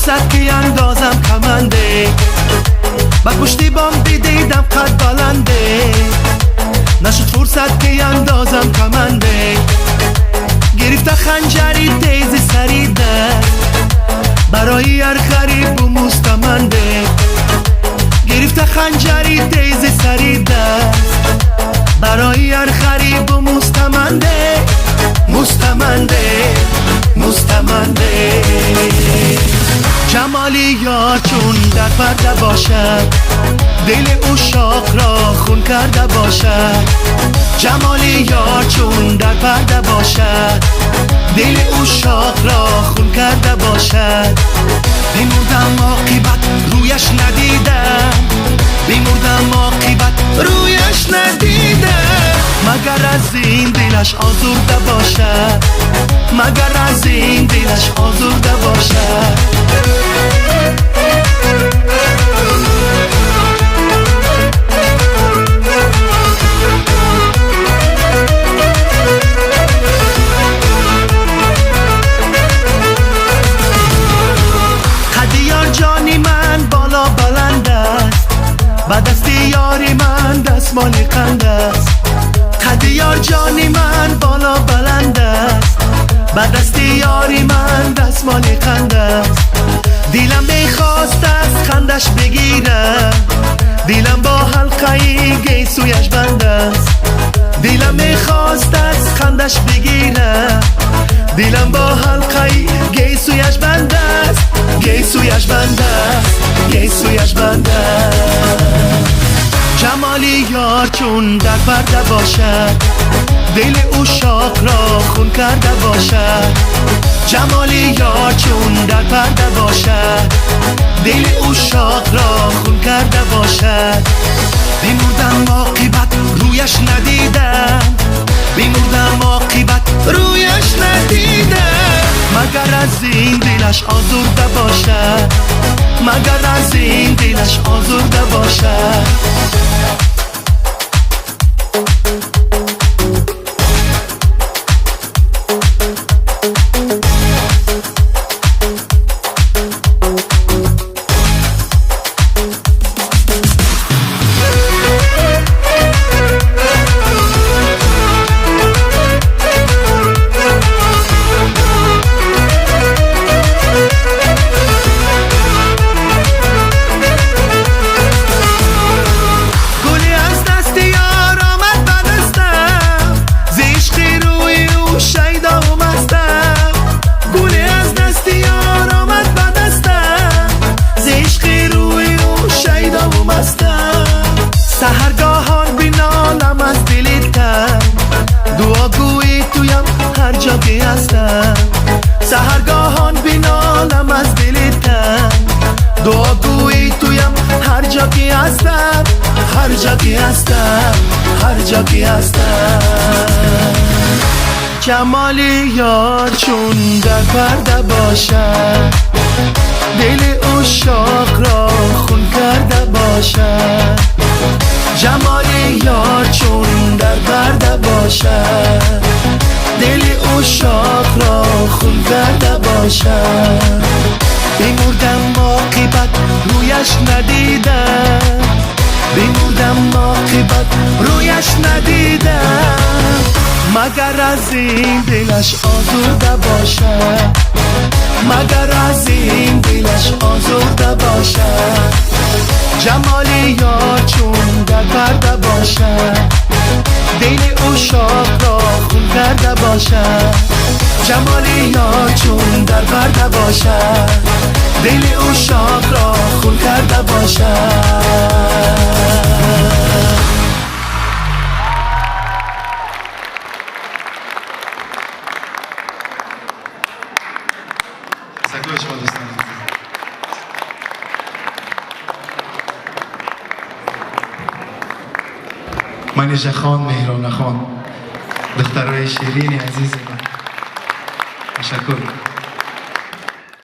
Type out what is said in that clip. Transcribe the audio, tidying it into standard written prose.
فرصت که اندازم کمنده، بعد پشتی بام دیدم قد بلنده. نشد فرصت که اندازم کمنده، گرفته خنجری تیز سریده برای هر غریب و مستمنده. گرفته خنجری تیز سریده برای هر غریب و مستمنده. مستمنده مستمنده. جمالی یار چون در پرده باشد، دل او شاق را خون کرده باشد. جمالی یار چون در پرده باشد، دل او شاق را خون کرده باشد. بیمردم عاقبت رویش ندیدم، بیمردم عاقبت رویش ندیدم. مگر از این دلش آزرده باشد، مگر از این دلش آزرده باشد. با دست یاری من دستمال قند است. قد یار جانی من بالا بلند است، با دست یاری من دستمال قند است. دلم میخواست از خندش بگیرم، دلم با حلقه گیسویش بند است. دلم میخواست از خندش بگیرم، دلم با حلقه گیسویش بند است. گیسویش بند است، گیسویش بند است. جمالی یار چون در پرده باشد، دل او شاق را خون کرده باشد. جمالی یار چون در پرده باشد، دل او شاق را خون کرده باشد. بیمردم عاقبت رویش ندیدم، بیمردم عاقبت رویش ندیدم. مگر از این دلش آزرده باشد، مگر از این دلش آزرده باشد. سحرگاهان بینالم از دلتم، دعاگوی تویم هر جا که هستم. سحرگاهان بینالم از دلتم، دعاگوی تویم هر جا که هستم. هر جا که هستم، هر جا که هستم. جمالی یار چون در پرده باشد، دل او شاق را خون کرده باشد. جمالی یار چون در پرده باشد، دل او شاق را خون کرده باشد. بیمردم عاقبت رویش ندیدم، بیمردم عاقبت رویش ندیدم. مگر از این دلش آزرده باشد، مگر از این دلش آزرده باشد. جمالی یار چون در پرده باشد، دل او شاق را خون کرده باشد. جمالی یار چون در پرده باشد، دل او شاق را خون کرده باشد. منیژه خان، مهران خان، دخترای شیرین عزیز من، تشکر.